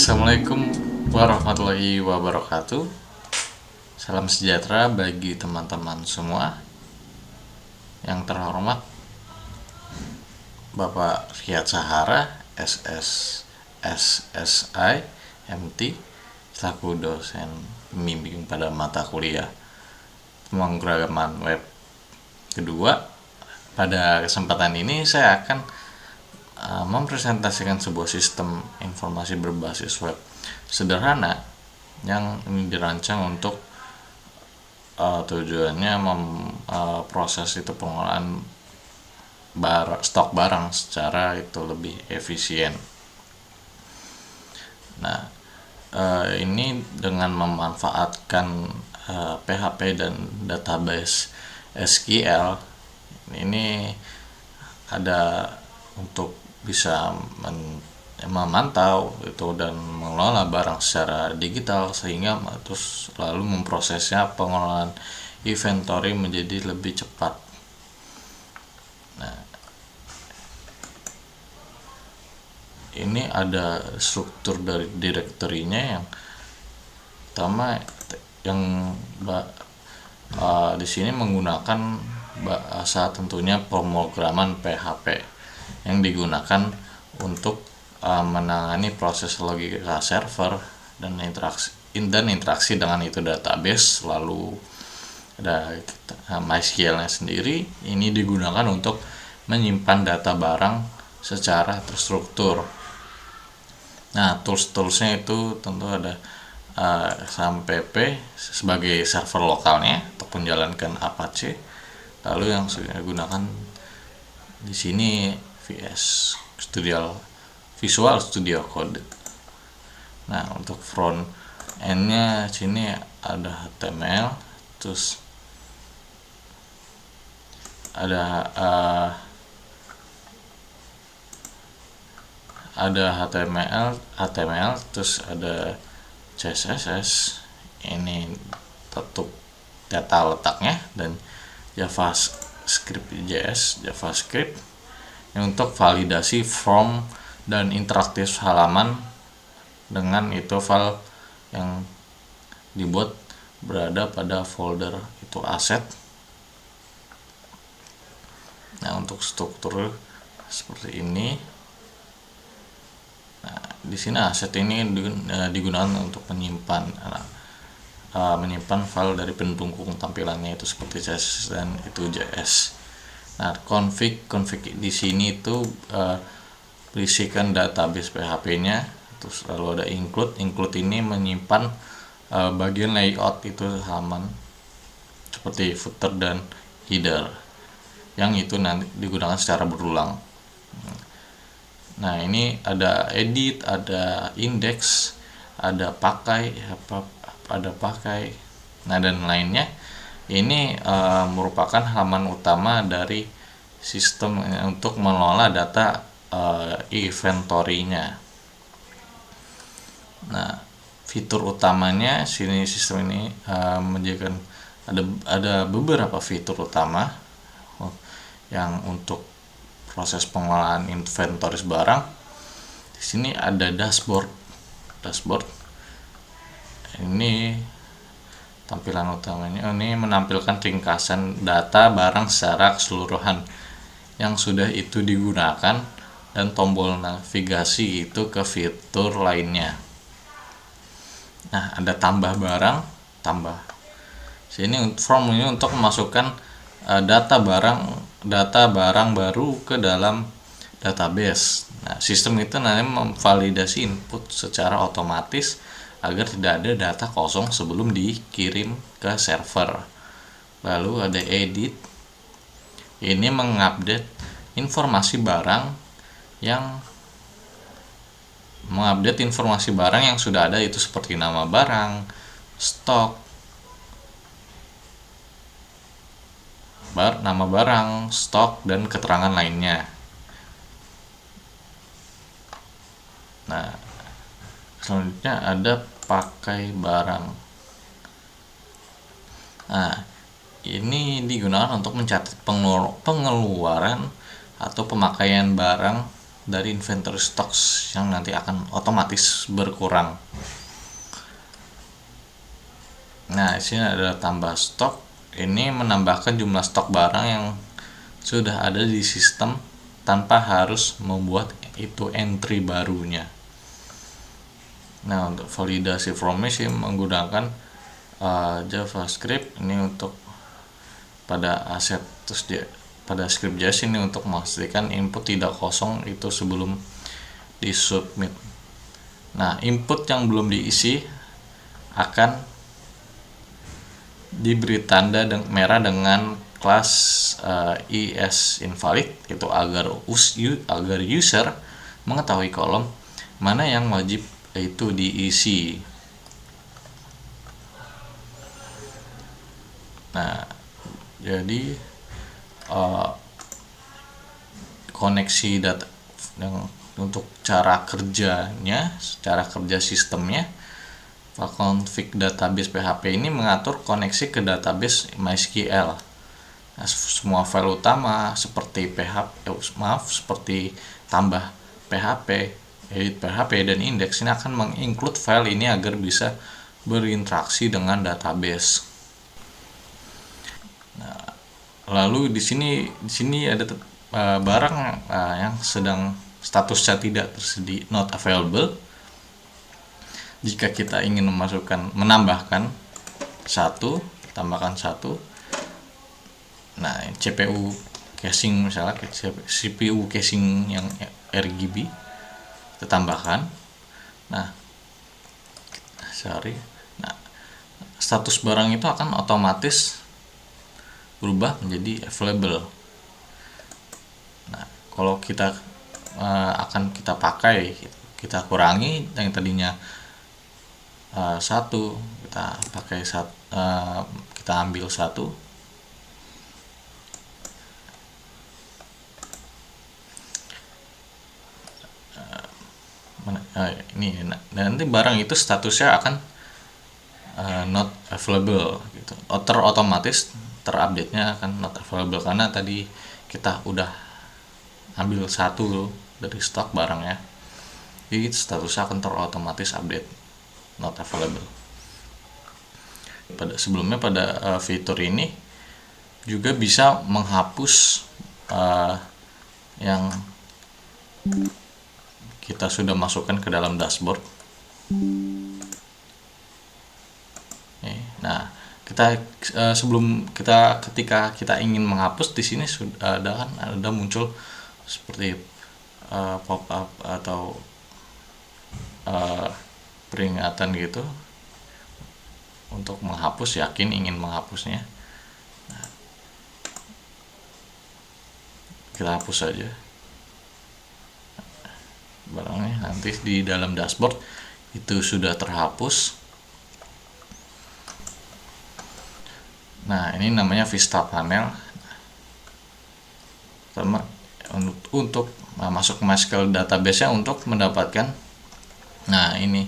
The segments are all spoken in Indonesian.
Assalamualaikum warahmatullahi wabarakatuh. Salam sejahtera bagi teman-teman semua. Yang terhormat Bapak Riyad Sahara, SSSI, MT, selaku dosen pembimbing pada mata kuliah pemrograman web. Kedua, pada kesempatan ini saya akan mempresentasikan sebuah sistem informasi berbasis web sederhana yang ini dirancang untuk tujuannya proses itu pengolahan stok barang secara itu lebih efisien. Nah, ini dengan memanfaatkan PHP dan database SQL ini ada untuk bisa memantau itu dan mengelola barang secara digital, sehingga terus lalu memprosesnya pengolahan inventory menjadi lebih cepat. Nah, ini ada struktur dari direktorinya. Yang pertama yang di sini menggunakan bahasa tentunya pemrograman PHP yang digunakan untuk menangani proses logika server dan interaksi dengan itu database. Lalu ada MySQL-nya sendiri, ini digunakan untuk menyimpan data barang secara terstruktur. Nah, tools-toolsnya itu tentu ada SAMPP sebagai server lokalnya ataupun jalankan Apache. Lalu yang saya gunakan di sini Visual Studio Code. Nah, untuk front end-nya sini ada HTML, terus ada HTML, terus ada CSS, ini tetap data letaknya, dan JavaScript untuk validasi form dan interaktif halaman dengan itu file yang dibuat berada pada folder itu aset. Nah, untuk struktur seperti ini. Nah, di sini aset ini digunakan untuk menyimpan file dari pendukung tampilannya itu seperti CSS dan itu JS. Nah, config di sini itu berisikan database PHP-nya, terus lalu ada include ini menyimpan bagian layout itu halaman seperti footer dan header yang itu nanti digunakan secara berulang. Nah, ini ada edit, ada index, ada pakai, nah dan lainnya. Ini merupakan halaman utama dari sistem untuk mengelola data inventory-nya. Nah, fitur utamanya sini sistem ini menjadikan ada beberapa fitur utama yang untuk proses pengolahan inventory barang. Di sini ada dashboard. Ini tampilan utamanya, ini menampilkan ringkasan data barang secara keseluruhan yang sudah itu digunakan, dan tombol navigasi itu ke fitur lainnya. Nah, ada tambah sini form ini untuk memasukkan data barang baru ke dalam database. Nah, sistem itu nanti memvalidasi input secara otomatis agar tidak ada data kosong sebelum dikirim ke server. Lalu ada edit, ini mengupdate informasi barang yang sudah ada, itu seperti nama barang, stok, dan keterangan lainnya. Nah, selanjutnya ada pakai barang. Nah, ini digunakan untuk mencatat pengeluaran atau pemakaian barang dari inventory stocks yang nanti akan otomatis berkurang. Nah, di sini ada tambah stok. Ini menambahkan jumlah stok barang yang sudah ada di sistem tanpa harus membuat itu entry barunya. Nah, untuk validasi from machine menggunakan JavaScript ini untuk pada aset, terus dia pada script JS ini untuk memastikan input tidak kosong itu sebelum disubmit. Nah, input yang belum diisi akan diberi tanda merah dengan kelas is invalid, itu agar user mengetahui kolom mana yang wajib itu diisi. Nah, jadi koneksi data yang untuk cara kerja sistemnya, config database PHP ini mengatur koneksi ke database MySQL. Nah, semua file utama seperti seperti tambah PHP, edit PHP, dan indeks ini akan menginclude file ini agar bisa berinteraksi dengan database. Nah, lalu di sini ada barang yang sedang statusnya tidak tersedia, not available. Jika kita ingin menambahkan tambahkan satu. Nah, CPU caching misalnya, CPU caching yang RGB kita tambahkan. Nah, status barang itu akan otomatis berubah menjadi available. Nah, kalau kita akan kita pakai, kita kurangi yang tadinya satu, kita pakai kita ambil satu. Ini nanti barang itu statusnya akan not available gitu. Otomatis terupdate-nya akan not available karena tadi kita udah ambil satu dari stok barangnya. Jadi statusnya akan terotomatis update not available. Sebelumnya pada fitur ini juga bisa menghapus yang kita sudah masukkan ke dalam dashboard. Nah, ketika kita ingin menghapus, di sini sudah ada muncul seperti pop up atau peringatan gitu untuk menghapus, ingin menghapusnya. Nah, kita hapus saja barangnya, nanti di dalam dashboard itu sudah terhapus. Nah, ini namanya Vista Panel. Untuk masuk ke MySQL database-nya untuk mendapatkan, nah ini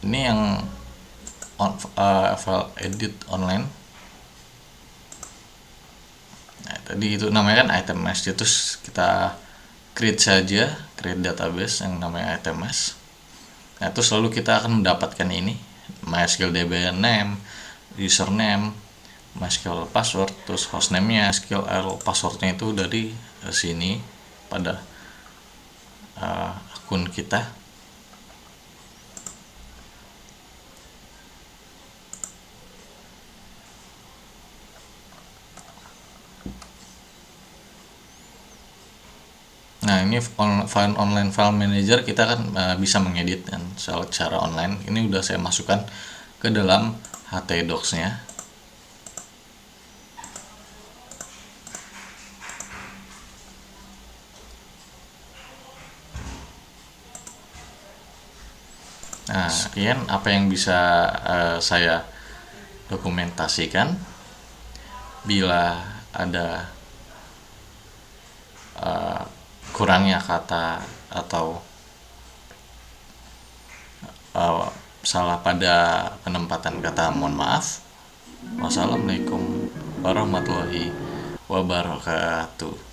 yang file edit online. Nah, tadi itu namanya kan items, itu kita create database yang namanya items. Nah, itu selalu kita akan mendapatkan ini MySQL DB name, username, MySQL password, terus hostname-nya, MySQL password-nya itu dari sini pada akun kita. Nah, ini online file manager, kita kan bisa mengedit dan secara online. Ini udah saya masukkan ke dalam htdocs-nya. Nah, sekian apa yang bisa saya dokumentasikan. Bila ada kurangnya kata atau salah pada penempatan kata, mohon maaf. Wassalamualaikum warahmatullahi wabarakatuh.